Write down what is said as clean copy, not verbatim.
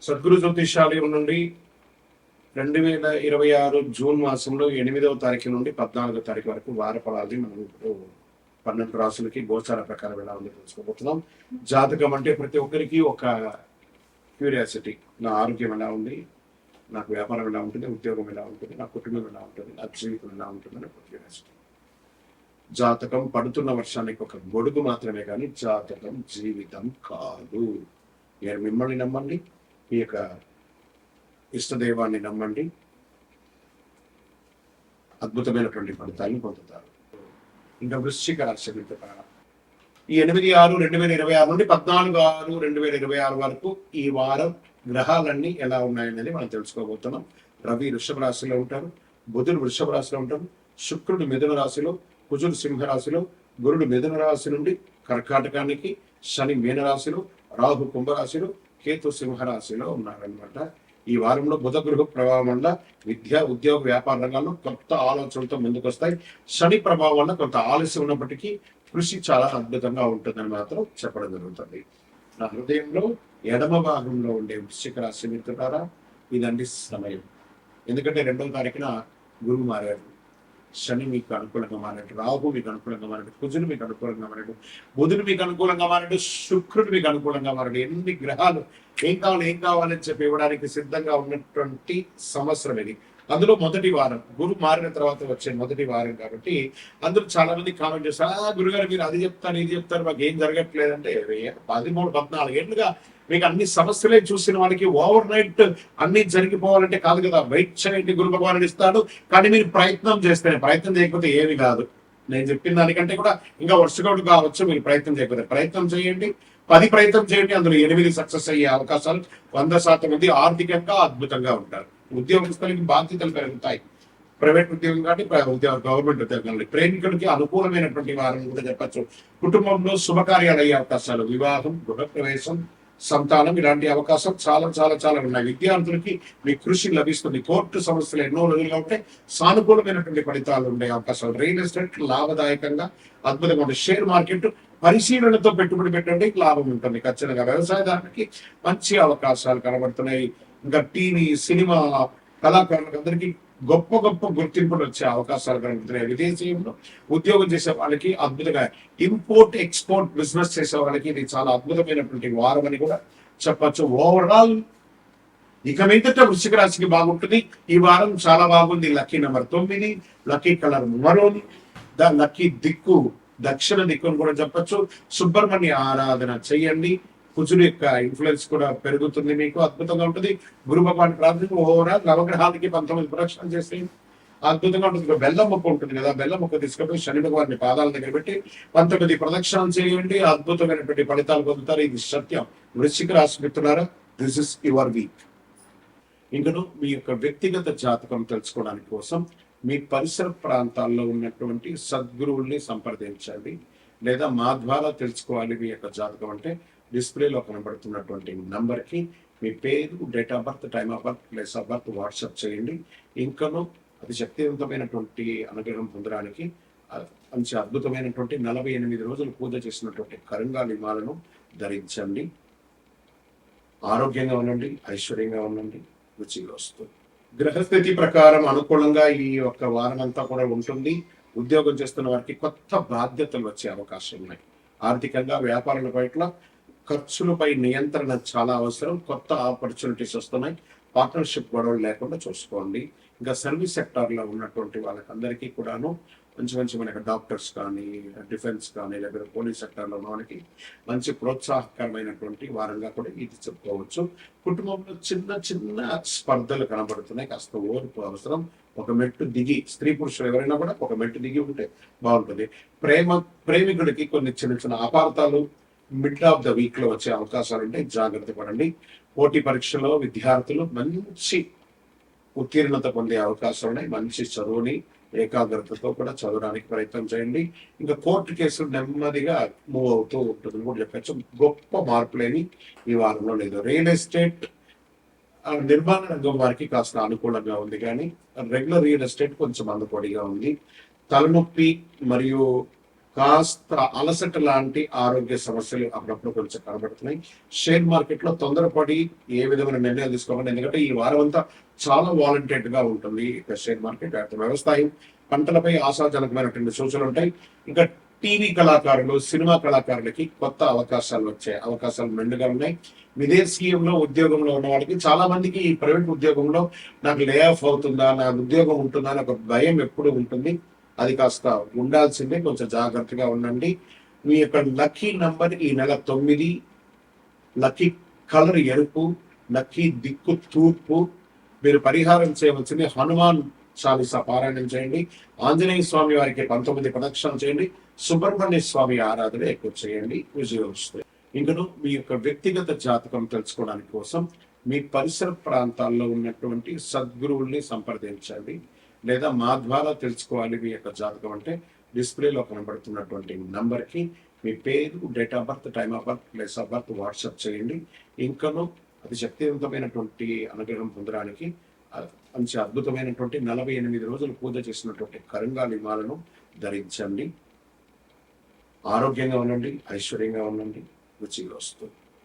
సద్గురు జ్యోతిషాలయం నుండి 2026 జూన్ మాసంలో 8వ తారీఖు నుండి 14వ తారీఖు వరకు వార ఫలాల్ని మనం ఇప్పుడు 12 రాసులకి గోచార ప్రకారం ఎలా ఉంది తెలుసుకోబోతున్నాం. జాతకం అంటే ప్రతి ఒక్కరికి ఒక క్యూరియాసిటీ. నా ఆరోగ్యం ఎలా ఉంది, నాకు వ్యాపారం ఎలా ఉంటుంది, ఉద్యోగం ఎలా ఉంటుంది, నా కుటుంబం ఎలా ఉంటుంది, నా జీవితం ఎలా ఉంటుందని ఒక క్యూరియాసిటీ. జాతకం పడుతున్న వర్షానికి ఒక గొడుగు మాత్రమే కానీ జాతకం జీవితం కాదు. మీరు మిమ్మల్ని నమ్మండి, మీ యొక్క ఇష్టదైవాన్ని నమ్మండి, అద్భుతమైనటువంటి ఫలితాలను పొందుతారు. ఇంకా వృశ్చిక రాశి ఈ 8/6/2026 నుండి 14/6/2026 వరకు ఈ వారం గ్రహాలన్నీ ఎలా ఉన్నాయనేది మనం తెలుసుకోబోతున్నాం. రవి వృషభ రాశిలో ఉంటారు, బుధుడు వృషభ రాశిలో ఉంటారు, శుక్రుడు మిథున రాశిలో, కుజుడు సింహ రాశిలో, గురుడు మిథున రాశి నుండి కర్కాటకానికి, శని మీన రాశిలో, రాహు కుంభరాశిలో, కేతు సింహరాశిలో ఉన్నారనమాట. ఈ వారంలో బుధ గృహ ప్రభావం వల్ల విద్య, ఉద్యోగ, వ్యాపార రంగాల్లో కొత్త ఆలోచనలతో ముందుకు వస్తాయి. శని ప్రభావం వల్ల కొంత ఆలస్యం ఉన్నప్పటికీ కృషి చాలా అద్భుతంగా ఉంటుందని మాత్రం చెప్పడం జరుగుతుంది. నా హృదయంలో ఎడమ భాగంలో ఉండే వృశ్చిక రాశి మిత్రులారా, ఇదండి సమయం. ఎందుకంటే 2వ తారీఖున గురువు మారాడు, శని మీకు అనుకూలంగా మారాడు, రాహు మీకు అనుకూలంగా మారాడు, కుజుడు మీకు అనుకూలంగా మారాడు, బుధుడు మీకు అనుకూలంగా మారాడు, శుక్రుడు మీకు అనుకూలంగా మారాడు. ఎన్ని గ్రహాలు ఏం కావాలని చెప్పి ఇవ్వడానికి సిద్ధంగా ఉన్నటువంటి సంవత్సరం ఇది. అందులో మొదటి వారం, గురువు మారిన తర్వాత వచ్చే మొదటి వారం కాబట్టి అందరూ చాలా మంది కామెంట్ చేస్తారు, గురుగారు మీరు అది చెప్తారు ఇది చెప్తారు, మాకు ఏం జరగట్లేదంటే 13-14 ఏళ్ళుగా మీకు అన్ని సమస్యలే చూసిన వాళ్ళకి ఓవర్ నైట్ అన్ని జరిగిపోవాలంటే కాదు కదా. వెయిట్ చేయండి, గురు భగవానుడు ఇస్తాడు, కానీ మీరు ప్రయత్నం చేస్తేనే. ప్రయత్నం చేయకపోతే ఏమి కాదు. నేను చెప్పిన దానికంటే కూడా ఇంకా వర్షగౌట్ కావచ్చు. మీరు ప్రయత్నం చేయకపోతే ప్రయత్నం చేయండి, 10 ప్రయత్నం చేయండి, అందులో 8 సక్సెస్ అయ్యే అవకాశాలు 100% ఉంది. ఆర్థికంగా అద్భుతంగా ఉంటారు. ఉద్యోగస్తులకి బాధ్యతలు పెరుగుతాయి. ప్రైవేట్ ఉద్యోగం కానీ గవర్నమెంట్ ఉద్యోగాలు. ప్రేమికులకి అనుకూలమైనటువంటి వారం కూడా చెప్పచ్చు. కుటుంబంలో శుభకార్యాలు అయ్యే అవకాశాలు, వివాహం, గృహప్రవేశం, సంతానం, ఇలాంటి అవకాశం చాలా చాలా చాలా ఉన్నాయి. విద్యార్థులకి మీ కృషి లభిస్తుంది. కోర్టు సమస్యలు ఎన్నో రోజులుగా ఉంటే సానుకూలమైనటువంటి ఫలితాలు ఉండే అవకాశాలు. రియల్ ఎస్టేట్ లాభదాయకంగా అద్భుతంగా ఉంటుంది. షేర్ మార్కెట్ పరిశీలనతో పెట్టుబడి పెట్టండి, లాభం ఉంటుంది ఖచ్చితంగా. వ్యవసాయదారునికి మంచి అవకాశాలు కనబడుతున్నాయి. ఇంకా టీవీ, సినిమా కళాకారులకు అందరికీ గొప్ప గొప్ప గుర్తింపులు వచ్చే అవకాశాలు కనబడుతున్నాయి. విదేశీయంలో ఉద్యోగం చేసే వాళ్ళకి అద్భుతంగా, ఇంపోర్ట్ ఎక్స్పోర్ట్ బిజినెస్ చేసే వాళ్ళకి ఇది చాలా అద్భుతమైనటువంటి వారం అని కూడా చెప్పచ్చు. ఓవరాల్ ఇక మీదట వృశ్చిక రాశికి బాగుంటుంది. ఈ వారం చాలా బాగుంది. లక్కీ నెంబర్ 9, లక్కీ కలర్ మరోని, లక్కీ దిక్కు దక్షిణ దిక్కు అని కూడా చెప్పచ్చు. సుబ్రహ్మణ్య ఆరాధన చెయ్యండి. కుజుడు యొక్క ఇన్ఫ్లుయెన్స్ కూడా పెరుగుతుంది, మీకు అద్భుతంగా ఉంటుంది. గురు భగవాన్ ప్రార్థన ఓవరాల్ నవగ్రహాలకి 19 ప్రదక్షిణలు చేసి అద్భుతంగా ఉంటుంది. బెల్లం మొక్క ఉంటుంది కదా, బెల్లం మొక్క తీసుకొని శని భగవాన్ని పాదాల దగ్గర పెట్టి 19 ప్రదక్షిణలు చేయండి, అద్భుతమైనటువంటి ఫలితాలు పొందుతారు. ఇది సత్యం. వృశ్చిక రాశి మిత్రులారా, దిస్ ఇస్ యువర్ వీక్. ఇంకను మీ యొక్క వ్యక్తిగత జాతకం తెలుసుకోవడానికి కోసం మీ పరిసర ప్రాంతాల్లో ఉన్నటువంటి సద్గురువుల్ని సంప్రదించండి, లేదా మా ద్వారా తెలుసుకోవాలి మీ యొక్క జాతకం అంటే డిస్ప్లేలో కనబడుతున్నటువంటి నంబర్కి మీ పేరు, date of birth, time of birth, place of birth WhatsApp చేయండి. ఇంకను అది శక్తివంతమైనటువంటి అనుగ్రహం పొందడానికి మంచి అద్భుతమైనటువంటి 48 రోజులు పూజ చేసినటువంటి కరంగాలి మాలను ధరించండి. ఆరోగ్యంగా ఉండండి, ఐశ్వర్యంగా ఉండండి, రుచిగా వస్తుంది. గ్రహస్థితి ప్రకారం అనుకూలంగా ఈ యొక్క వారం అంతా కూడా ఉంటుంది. ఉద్యోగం చేస్తున్న వారికి కొత్త బాధ్యతలు వచ్చే అవకాశం ఉన్నాయి. ఆర్థికంగా వ్యాపారాల పట్ల ఖర్చులపై నియంత్రణ చాలా అవసరం. కొత్త ఆపర్చునిటీస్ వస్తున్నాయి. పార్ట్నర్షిప్ గొడవలు లేకుండా చూసుకోండి. ఇంకా సర్వీస్ సెక్టార్లో ఉన్నటువంటి వాళ్ళకందరికీ కూడాను మంచి మనకి డాక్టర్స్ కానీ, డిఫెన్స్ కానీ, లేకపోతే పోలీస్ సెక్టార్లో ఉన్న వాళ్ళకి మంచి ప్రోత్సాహకరమైనటువంటి వారంగా కూడా ఇది చెప్పుకోవచ్చు. కుటుంబంలో చిన్న స్పర్ధలు కనబడుతున్నాయి. కాస్త ఓర్పు అవసరం. ఒక మెట్టు దిగి, స్త్రీ పురుషులు ఎవరైనా కూడా ఒక మెట్టు దిగి ఉంటే బాగుంటుంది. ప్రేమికుడికి కొన్ని చిన్న అపార్థాలు మిడ్ ఆఫ్ ద వీక్ లో వచ్చే అవకాశాలు ఉంటే జాగ్రత్త పడండి. పోటీ పరీక్షలో విద్యార్థులు మంచి ఉత్తీర్ణత పొందే అవకాశాలు ఉన్నాయి. మంచి చదువుని ఏకాగ్రతతో కూడా చదవడానికి ప్రయత్నం చేయండి. ఇంకా కోర్టు కేసులు నెమ్మదిగా మూవ్ అవుతూ ఉంటుంది కూడా చెప్పచ్చు. గొప్ప మార్పులేని ఈ వారంలో లేదు. రియల్ ఎస్టేట్ నిర్మాణ రంగం వారికి కాస్త అనుకూలంగా ఉంది, కానీ రెగ్యులర్ రియల్ ఎస్టేట్ కొంచెం అందుకోడిగా ఉంది. తలనొప్పి మరియు కాస్త అలసట లాంటి ఆరోగ్య సమస్యలు అప్పుడప్పుడు కొంచెం కనబడుతున్నాయి. షేర్ మార్కెట్ లో తొందరపడి ఏ విధమైన నిర్ణయాలు తీసుకోవాలి, ఎందుకంటే ఈ వారం అంతా చాలా వాలంటెడ్ గా ఉంటుంది షేర్ మార్కెట్. వ్యవసాయం పంటలపై ఆశాజనకమైనటువంటి సూచనలు ఉంటాయి. ఇంకా టీవీ కళాకారులు, సినిమా కళాకారులకి కొత్త అవకాశాలు వచ్చే అవకాశాలు మెండుగా ఉన్నాయి. విదేశీయంలో ఉద్యోగంలో ఉన్న వాళ్ళకి చాలా మందికి ఈ ప్రైవేట్ ఉద్యోగంలో నాకు లే ఆఫ్ అవుతుందా, నా ఉద్యోగం ఉంటుందా అని ఒక భయం ఎప్పుడు ఉంటుంది. అది కాస్త ఉండాల్సిందే, కొంచెం జాగ్రత్తగా ఉండండి. మీ యొక్క లక్కీ నంబర్ ఈ నెల 9, లక్కీ కలర్ ఎరుపు, లక్కీ దిక్కు తూర్పు. మీరు పరిహారం చేయవలసింది హనుమాన్ చాలీసా పారాయణం చేయండి, ఆంజనేయ స్వామి వారికి 19 ప్రదక్షిణం చేయండి, సుబ్రహ్మణ్య స్వామి ఆరాధన ఎక్కువ చేయండి, విజయం వస్తుంది. ఇంకను మీ యొక్క వ్యక్తిగత జాతకం తెలుసుకోవడానికి కోసం మీ పరిసర ప్రాంతాల్లో ఉన్నటువంటి సద్గురువుల్ని సంప్రదించండి, లేదా మా ద్వారా తెలుసుకోవాలి మీ యొక్క జాతకం అంటే డిస్ప్లేలో కనబడుతున్నటువంటి నంబర్కి మీ పేరు, date of birth, time of birth, place of birth WhatsApp చేయండి. ఇంకను అతి శక్తివంతమైనటువంటి అనుగ్రహం పొందడానికి మంచి అద్భుతమైనటువంటి 48 రోజులు పూజ చేసినటువంటి కరంగాలిమాలను ధరించండి. ఆరోగ్యంగా ఉండండి, ఐశ్వర్యంగా ఉండండి, రుచిగా వస్తుంది.